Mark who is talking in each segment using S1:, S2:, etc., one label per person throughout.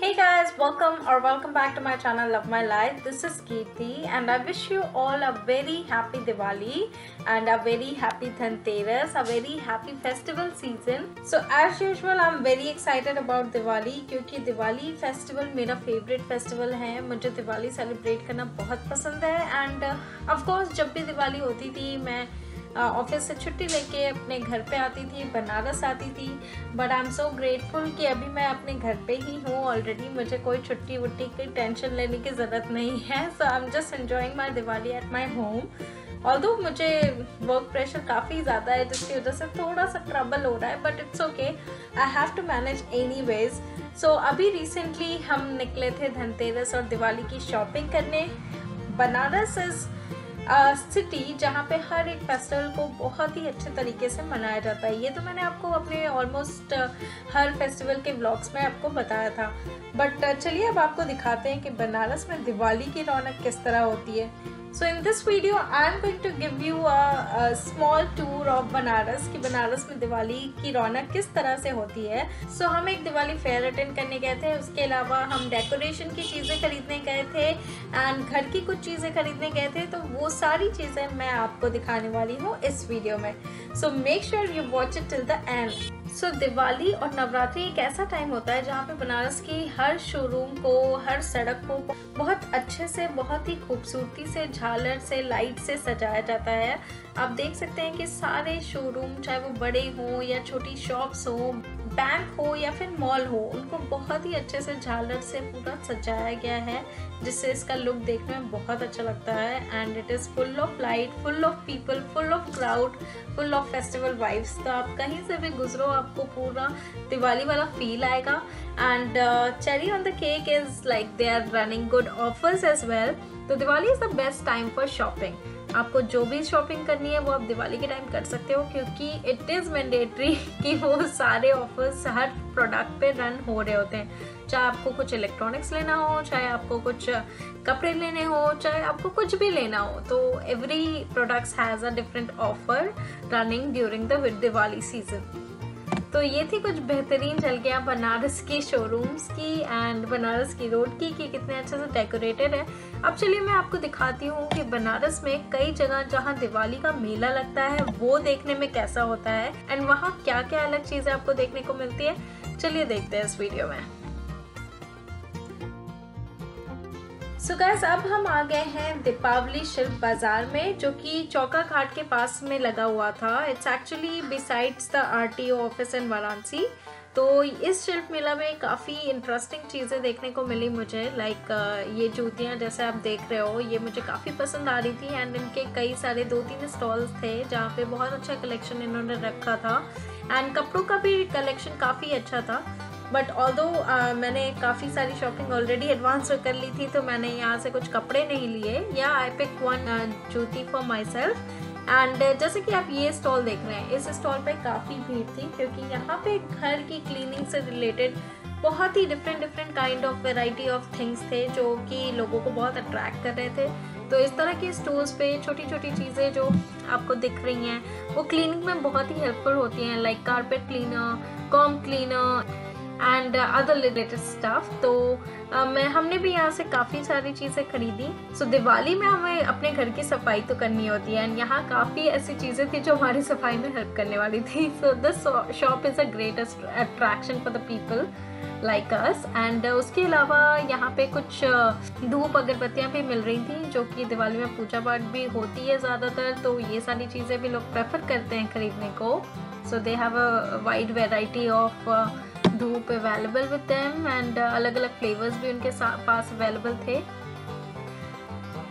S1: Hey guys, welcome back to my channel Love My Life. This is Kirti and I wish you all a very happy Diwali and a very happy Dhanteras, a very happy festival season. So as usual I'm very excited about Diwali क्योंकि Diwali festival मेरा favourite festival है। मुझे Diwali celebrate करना बहुत पसंद है end of course जब भी दिवाली होती थी मैं ऑफिस से छुट्टी लेके अपने घर पे आती थी, बनारस आती थी। But I am so grateful कि अभी मैं अपने घर पे ही हूँ ऑलरेडी। मुझे कोई छुट्टी वुट्टी की टेंशन लेने की ज़रूरत नहीं है। So I am just enjoying my Diwali at my home. Although मुझे वर्क प्रेशर काफ़ी ज़्यादा है जिसकी वजह से थोड़ा सा ट्रबल हो रहा है, but it's okay, I have to manage anyways. So अभी रिसेंटली हम निकले थे धनतेरस और दिवाली की शॉपिंग करने। बनारस इज़ सिटी जहाँ पे हर एक फेस्टिवल को बहुत ही अच्छे तरीके से मनाया जाता है। ये तो मैंने आपको अपने ऑलमोस्ट हर फेस्टिवल के व्लॉग्स में आपको बताया था, बट चलिए अब आपको दिखाते हैं कि बनारस में दिवाली की रौनक किस तरह होती है। So in this video I am going to give you a small tour of Banaras कि बनारस में दिवाली की रौनक किस तरह से होती है। सो हम एक दिवाली फेयर अटेंड करने गए थे, उसके अलावा हम डेकोरेशन की चीज़ें खरीदने गए थे एंड घर की कुछ चीज़ें खरीदने गए थे। तो वो सारी चीज़ें मैं आपको दिखाने वाली हूँ इस वीडियो में। So make sure you watch it till the end. So Diwali और नवरात्रि एक ऐसा टाइम होता है जहाँ पे बनारस की हर शोरूम को, हर सड़क को बहुत अच्छे से, बहुत ही खूबसूरती से, झालर से, लाइट से सजाया जाता है। आप देख सकते हैं कि सारे शोरूम, चाहे वो बड़े हों या छोटी शॉप्स हो, बैंक हो या फिर मॉल हो, उनको बहुत ही अच्छे से झालर से पूरा सजाया गया है, जिससे इसका लुक देखने में बहुत अच्छा लगता है। And it is full of light, full of people, full of crowd, full of festival vibes. तो आप कहीं से भी गुजरो आपको पूरा दिवाली वाला फील आएगा। And cherry on the cake is like they are running good offers as well. तो Diwali is the best time for shopping. आपको जो भी शॉपिंग करनी है वो आप दिवाली के टाइम कर सकते हो, क्योंकि इट इज़ मैंडेटरी कि वो सारे ऑफर्स हर प्रोडक्ट पे रन हो रहे होते हैं। चाहे आपको कुछ इलेक्ट्रॉनिक्स लेना हो, चाहे आपको कुछ कपड़े लेने हो, चाहे आपको कुछ भी लेना हो, तो every products has a different offer running during the Diwali season. तो ये थी कुछ बेहतरीन झलकियाँ बनारस की शोरूम्स की एंड बनारस की रोड की कि कितने अच्छे से डेकोरेटेड है। अब चलिए मैं आपको दिखाती हूँ कि बनारस में कई जगह जहाँ दिवाली का मेला लगता है वो देखने में कैसा होता है एंड वहाँ क्या क्या अलग चीज़ें आपको देखने को मिलती है। चलिए देखते हैं इस वीडियो में। सो गाइस, अब हम आ गए हैं दीपावली शिल्प बाज़ार में, जो कि चौका घाट के पास में लगा हुआ था। It's actually besides the RTO office in Varanasi. तो इस शिल्प मेला में काफ़ी इंटरेस्टिंग चीज़ें देखने को मिली मुझे। लाइक ये जूतियाँ जैसे आप देख रहे हो, ये मुझे काफ़ी पसंद आ रही थी एंड इनके कई सारे 2-3 स्टॉल्स थे जहाँ पे बहुत अच्छा कलेक्शन इन्होंने रखा था एंड कपड़ों का भी कलेक्शन काफ़ी अच्छा था। बट ऑल्दो मैंने काफ़ी सारी शॉपिंग ऑलरेडी एडवांस कर ली थी, तो मैंने यहाँ से कुछ कपड़े नहीं लिए। या आई पिक वन जूती फॉर माई सेल्फ। एंड जैसे कि आप ये स्टॉल देख रहे हैं, इस स्टॉल पे काफ़ी भीड़ थी क्योंकि यहाँ पे घर की क्लीनिंग से रिलेटेड बहुत ही different kind of variety of things थे जो कि लोगों को बहुत अट्रैक्ट कर रहे थे। तो इस तरह के स्टोर्स पे छोटी छोटी चीज़ें जो आपको दिख रही हैं वो क्लीनिंग में बहुत ही हेल्पफुल होती हैं, like carpet cleaner, comb cleaner and other related stuff. तो हमने भी यहाँ से काफ़ी सारी चीज़ें खरीदी। सो दिवाली में हमें अपने घर की सफाई तो करनी होती है एंड यहाँ काफ़ी ऐसी चीज़ें थी जो हमारी सफाई में हेल्प करने वाली थी। So this shop is a greatest attraction for the people like us. And उसके अलावा यहाँ पे कुछ धूप अगरबत्तियाँ भी मिल रही थी, जो कि दिवाली में पूजा पाठ भी होती है ज़्यादातर, तो ये सारी चीज़ें भी लोग प्रेफर करते हैं खरीदने को। So they have a wide variety of dhoop available with them and अलग अलग फ्लेवर्स भी उनके पास अवेलेबल थे।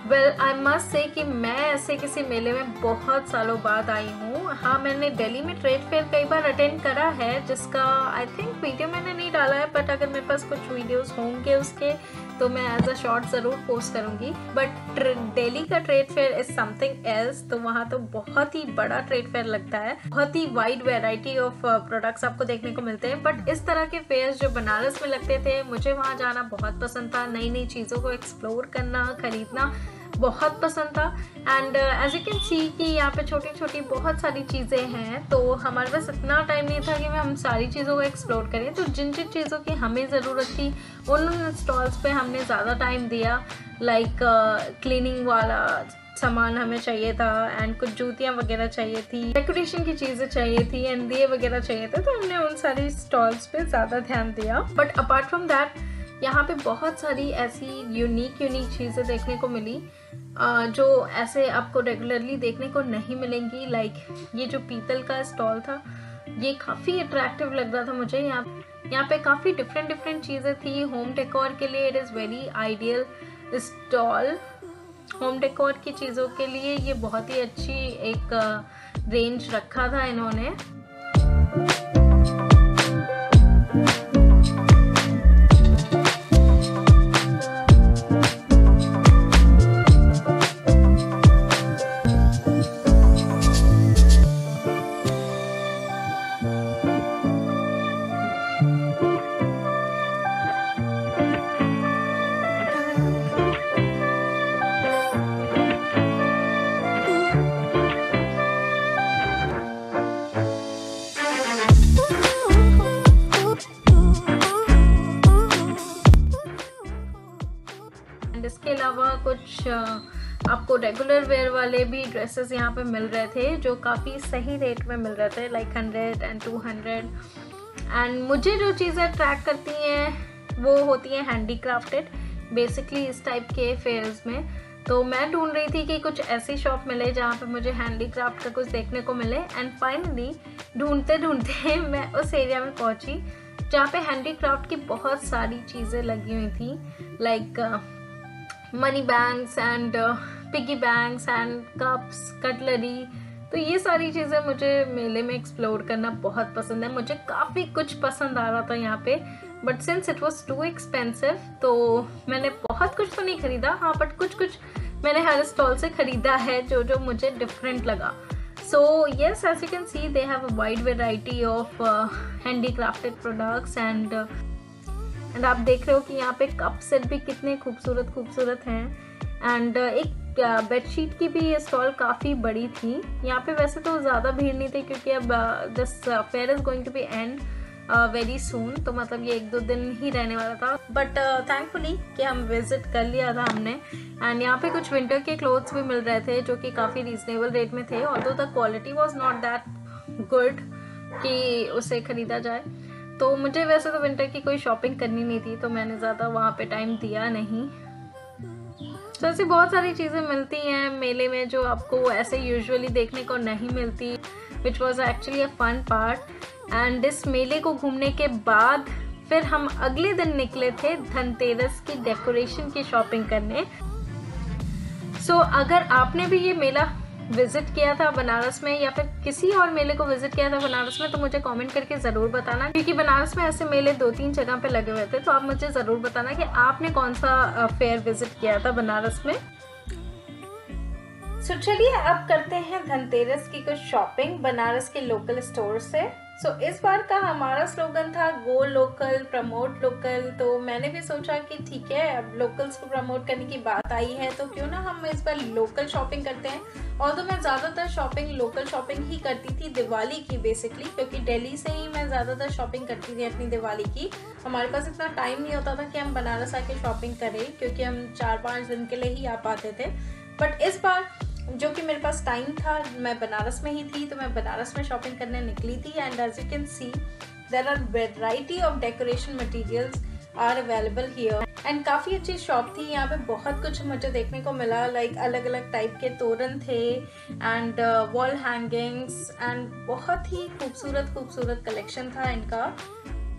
S1: वेल आई मस्ट से कि मैं ऐसे किसी मेले में बहुत सालों बाद आई हूँ। हाँ, मैंने दिल्ली में ट्रेड फेयर कई बार अटेंड करा है, जिसका आई थिंक वीडियो मैंने नहीं डाला है, बट अगर मेरे पास कुछ वीडियोस होंगे उसके तो मैं एज अ शॉर्ट ज़रूर पोस्ट करूँगी। बट दिल्ली का trade fair is something else. तो वहाँ तो बहुत ही बड़ा ट्रेड फेयर लगता है, बहुत ही वाइड वेराइटी ऑफ प्रोडक्ट्स आपको देखने को मिलते हैं। बट इस तरह के फेयर्स जो बनारस में लगते थे, मुझे वहाँ जाना बहुत पसंद था। नई नई चीज़ों को एक्सप्लोर करना, खरीदना बहुत पसंद था। And as you can see कि यहाँ पे छोटी छोटी बहुत सारी चीज़ें हैं, तो हमारे पास इतना टाइम नहीं था कि हम सारी चीज़ों को एक्सप्लोर करें। तो जिन जिन चीज़ों की हमें ज़रूरत थी उन स्टॉल्स पे हमने ज़्यादा टाइम दिया। लाइक क्लीनिंग वाला सामान हमें चाहिए था, एंड कुछ जूतियाँ वगैरह चाहिए थी, डेकोरेशन की चीज़ें चाहिए थी, एंड दिए वगैरह चाहिए थे, तो हमने उन सारी स्टॉल्स पे ज़्यादा ध्यान दिया। बट अपार्ट फ्रॉम दैट यहाँ पे बहुत सारी ऐसी यूनिक चीज़ें देखने को मिली जो ऐसे आपको रेगुलरली देखने को नहीं मिलेंगी। लाइक ये जो पीतल का स्टॉल था ये काफ़ी अट्रैक्टिव लग रहा था मुझे। यहाँ पे काफ़ी डिफरेंट चीज़ें थी। होम डेकोर के लिए it is very ideal stall. Home decor की चीज़ों के लिए ये बहुत ही अच्छी एक रेंज रखा था इन्होंने। इसके अलावा कुछ आपको रेगुलर वेयर वाले भी ड्रेसेस यहाँ पे मिल रहे थे जो काफ़ी सही रेट में मिल रहे थे, लाइक 100 and 200। एंड मुझे जो चीज़ें अट्रैक्ट करती हैं वो होती हैं हैंडीक्राफ्टेड, बेसिकली इस टाइप के फेयर्स में। तो मैं ढूंढ रही थी कि कुछ ऐसी शॉप मिले जहाँ पे मुझे हैंडीक्राफ्ट का कुछ देखने को मिले। एंड फाइनली ढूंढते ढूंढते मैं उस एरिया में पहुँची जहाँ पे हैंडीक्राफ्ट की बहुत सारी चीज़ें लगी हुई थी, like money banks and piggy banks and cups, cutlery. तो ये सारी चीज़ें मुझे मेले में एक्सप्लोर करना बहुत पसंद है। मुझे काफ़ी कुछ पसंद आ रहा था यहाँ पे, but since it was too expensive तो मैंने बहुत कुछ तो नहीं खरीदा। हाँ, बट कुछ मैंने हर स्टॉल से ख़रीदा है जो मुझे डिफरेंट लगा। So yes, as you can see they have a wide variety of handicrafted products. And आप देख रहे हो कि यहाँ पे कप सेट भी कितने खूबसूरत हैं। एंड एक बेडशीट की भी ये स्टॉल काफ़ी बड़ी थी। यहाँ पे वैसे तो ज़्यादा भीड़ नहीं थी क्योंकि अब this fair is going to be end very soon, तो मतलब ये 1-2 दिन ही रहने वाला था। बट थैंकफुली कि हम विजिट कर लिया था हमने। एंड यहाँ पे कुछ विंटर के क्लोथ्स भी मिल रहे थे जो कि काफ़ी रीजनेबल रेट में थे, although the quality was not that good कि उसे ख़रीदा जाए। तो मुझे वैसे तो विंटर की कोई शॉपिंग करनी नहीं थी, तो मैंने ज़्यादा वहाँ पे टाइम दिया नहीं। तो ऐसी बहुत सारी चीज़ें मिलती हैं मेले में जो आपको ऐसे यूजुअली देखने को नहीं मिलती, which was actually a fun part. And इस मेले को घूमने के बाद फिर हम अगले दिन निकले थे धनतेरस की डेकोरेशन की शॉपिंग करने। सो अगर आपने भी ये मेला विजिट किया था बनारस में या फिर किसी और मेले को विजिट किया था बनारस में, तो मुझे कमेंट करके ज़रूर बताना, क्योंकि बनारस में ऐसे मेले 2-3 जगह पे लगे हुए थे। तो आप मुझे ज़रूर बताना कि आपने कौन सा फेयर विजिट किया था बनारस में। सो चलिए अब करते हैं धनतेरस की कुछ शॉपिंग बनारस के लोकल स्टोर से। सो इस बार का हमारा स्लोगन था गो लोकल प्रमोट लोकल। तो मैंने भी सोचा कि ठीक है, अब लोकल्स को प्रमोट करने की बात आई है तो क्यों ना हम इस बार लोकल शॉपिंग करते हैं। और तो मैं ज़्यादातर शॉपिंग लोकल शॉपिंग ही करती थी दिवाली की बेसिकली, क्योंकि दिल्ली से ही मैं ज़्यादातर शॉपिंग करती थी अपनी दिवाली की। हमारे पास इतना टाइम नहीं होता था कि हम बनारस आके शॉपिंग करें, क्योंकि हम 4-5 दिन के लिए ही आ पाते थे। बट इस बार जो कि मेरे पास टाइम था, मैं बनारस में ही थी, तो मैं बनारस में शॉपिंग करने निकली थी। And as you can see there are variety of decoration materials are available here. And काफ़ी अच्छी शॉप थी, यहाँ पे बहुत कुछ मुझे देखने को मिला, लाइक अलग अलग टाइप के तोरण थे एंड वॉल हैंगिंग्स एंड बहुत ही खूबसूरत कलेक्शन था इनका।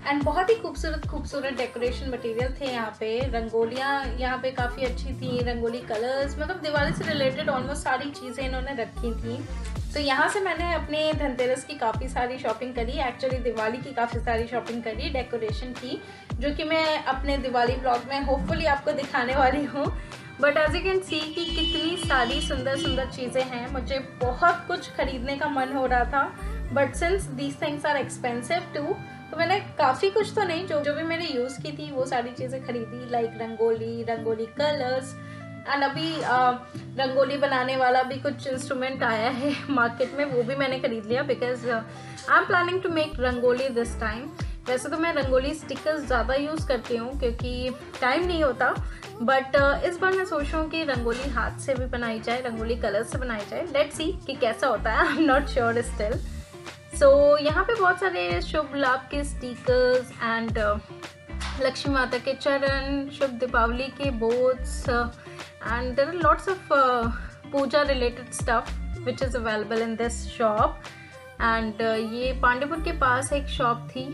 S1: एंड बहुत ही खूबसूरत डेकोरेशन मटेरियल थे यहाँ पे। रंगोलियाँ यहाँ पे काफ़ी अच्छी थी, रंगोली कलर्स, मतलब दिवाली से रिलेटेड ऑलमोस्ट सारी चीज़ें इन्होंने रखी थी। तो यहाँ से मैंने अपने धनतेरस की काफ़ी सारी शॉपिंग करी, एक्चुअली दिवाली की काफ़ी सारी शॉपिंग करी डेकोरेशन की, जो कि मैं अपने दिवाली ब्लॉग में होपफुली आपको दिखाने वाली हूँ। But as you can see कि कितनी सारी सुंदर चीज़ें हैं। मुझे बहुत कुछ खरीदने का मन हो रहा था, but since these things are expensive too, तो मैंने काफ़ी कुछ तो नहीं, जो भी मैंने यूज़ की थी वो सारी चीज़ें खरीदी, लाइक रंगोली कलर्स, एंड अभी रंगोली बनाने वाला भी कुछ इंस्ट्रूमेंट आया है मार्केट में, वो भी मैंने खरीद लिया because I am planning to make rangoli this time. वैसे तो मैं रंगोली स्टिकर्स ज़्यादा यूज़ करती हूँ क्योंकि टाइम नहीं होता, बट इस बार मैं सोच रहा हूँ कि रंगोली हाथ से भी बनाई जाए, रंगोली कलर से बनाई जाए। लेट्स सी कि कैसा होता है, I am not sure still. So यहाँ पे बहुत सारे शुभ लाभ के स्टिकर्स एंड लक्ष्मी माता के चरण, शुभ दीपावली के boards and there are lots of puja related stuff which is available in this shop. And ये पांडेपुर के पास एक शॉप थी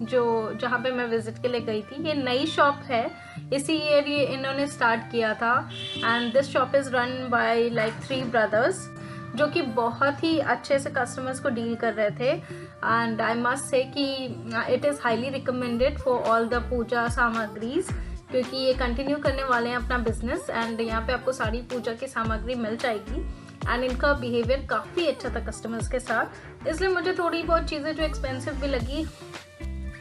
S1: जहाँ पे मैं विजिट के लिए गई थी। ये नई शॉप है, इसी ईयर ये इन्होंने स्टार्ट किया था। And this shop is run by like 3 brothers जो कि बहुत ही अच्छे से कस्टमर्स को डील कर रहे थे। एंड आई मस्ट से कि it is highly recommended for all the puja सामग्रीज, क्योंकि ये कंटिन्यू करने वाले हैं अपना बिजनेस एंड यहाँ पे आपको सारी पूजा की सामग्री मिल जाएगी। एंड इनका बिहेवियर काफ़ी अच्छा था कस्टमर्स के साथ, इसलिए मुझे थोड़ी बहुत चीज़ें जो एक्सपेंसिव भी लगी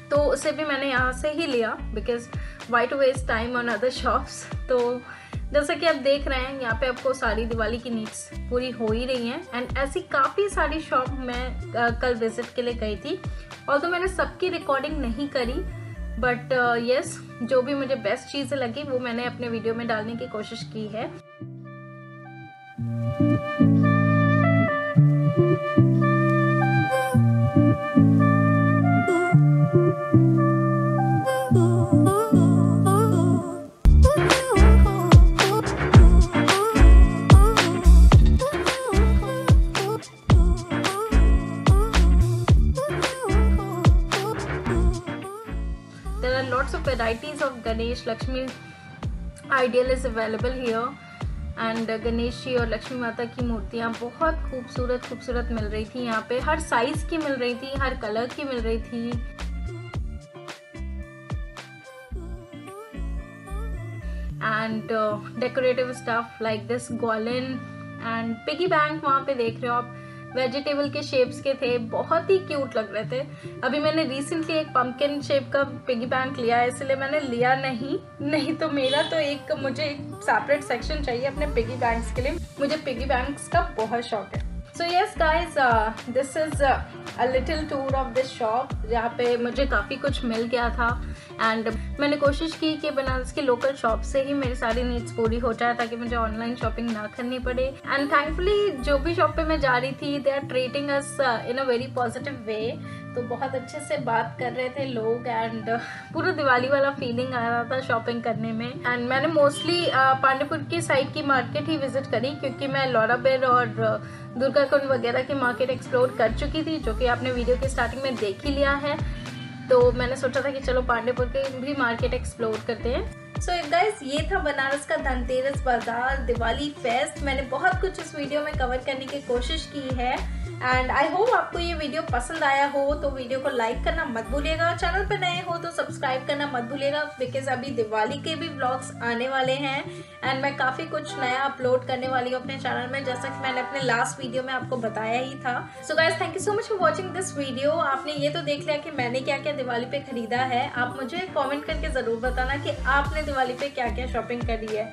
S1: तो उसे भी मैंने यहाँ से ही लिया because why to waste time on other shops. तो जैसा कि आप देख रहे हैं यहाँ पे आपको सारी दिवाली की नीड्स पूरी हो ही रही हैं। एंड ऐसी काफ़ी सारी शॉप मैं कल विजिट के लिए गई थी, और तो मैंने सबकी रिकॉर्डिंग नहीं करी, बट यस जो भी मुझे बेस्ट चीज़ें लगी वो मैंने अपने वीडियो में डालने की कोशिश की है। There are lots of varieties of Ganesh Lakshmi ideal is available here and Ganesh ji और लक्ष्मी माता की मूर्तियाँ बहुत खूबसूरत मिल रही थी। यहाँ पे हर साइज़ की मिल रही थी, हर कलर की मिल रही थी। And decorative stuff like this Golan and piggy bank वहाँ पे देख रहे हो आप, वेजिटेबल के शेप्स के थे, बहुत ही क्यूट लग रहे थे। अभी मैंने रिसेंटली एक पंपकिन शेप का पिगी बैंक लिया है, इसलिए मैंने लिया नहीं तो मेरा तो मुझे एक सेपरेट सेक्शन चाहिए अपने पिगी बैंक्स के लिए। मुझे पिगी बैंक्स का बहुत शौक है। So yes guys, this is a little tour of this shop जहाँ पे मुझे काफ़ी कुछ मिल गया था। एंड मैंने कोशिश की कि बनारस की लोकल शॉप से ही मेरी सारी नीड्स पूरी हो जाए ताकि मुझे ऑनलाइन शॉपिंग ना करनी पड़े। एंड थैंकफुली जो भी शॉप पे मैं जा रही थी they are treating us in a very positive way, तो बहुत अच्छे से बात कर रहे थे लोग एंड पूरा दिवाली वाला फीलिंग आ रहा था शॉपिंग करने में। एंड मैंने मोस्टली पांडेपुर की साइड की मार्केट ही विजिट करी क्योंकि मैं लौराबेर और दुर्गा कुंड वगैरह की मार्केट एक्सप्लोर कर चुकी थी, जो कि आपने वीडियो की स्टार्टिंग में देख ही लिया है। तो मैंने सोचा था कि चलो पांडेपुर के भी मार्केट एक्सप्लोर करते हैं। सो गाइस, ये था बनारस का धनतेरस बाजार दिवाली फेस्ट। मैंने बहुत कुछ इस वीडियो में कवर करने की कोशिश की है एंड आई होप आपको ये वीडियो पसंद आया हो। तो वीडियो को लाइक करना मत भूलिएगा, चैनल पर नए हो तो सब्सक्राइब करना मत भूलिएगा बिकॉज अभी दिवाली के भी व्लॉग्स आने वाले हैं एंड मैं काफ़ी कुछ नया अपलोड करने वाली हूँ अपने चैनल में, जैसा कि मैंने अपने लास्ट वीडियो में आपको बताया ही था। So guys, thank you so much for watching this video. आपने ये तो देख लिया कि मैंने क्या क्या दिवाली पे खरीदा है। आप मुझे कॉमेंट करके ज़रूर बताना कि आपने दिवाली पे क्या क्या शॉपिंग करी है।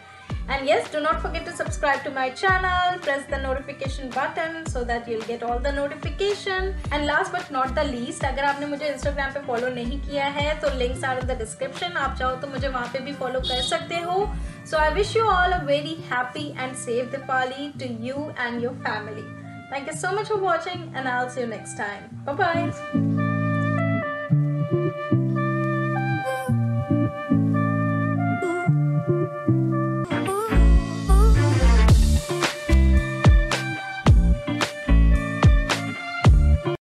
S1: And yes, do not forget to subscribe to my channel, press the notification button so that you'll get all the notification. And last but not the least, अगर आपने मुझे Instagram पे follow नहीं किया है तो links are in the description, आप चाहो तो मुझे वहाँ पे भी follow कर सकते हो। So I wish you all a very happy and safe Diwali to you and your family. Thank you so much for watching and I'll see you next time. Bye bye.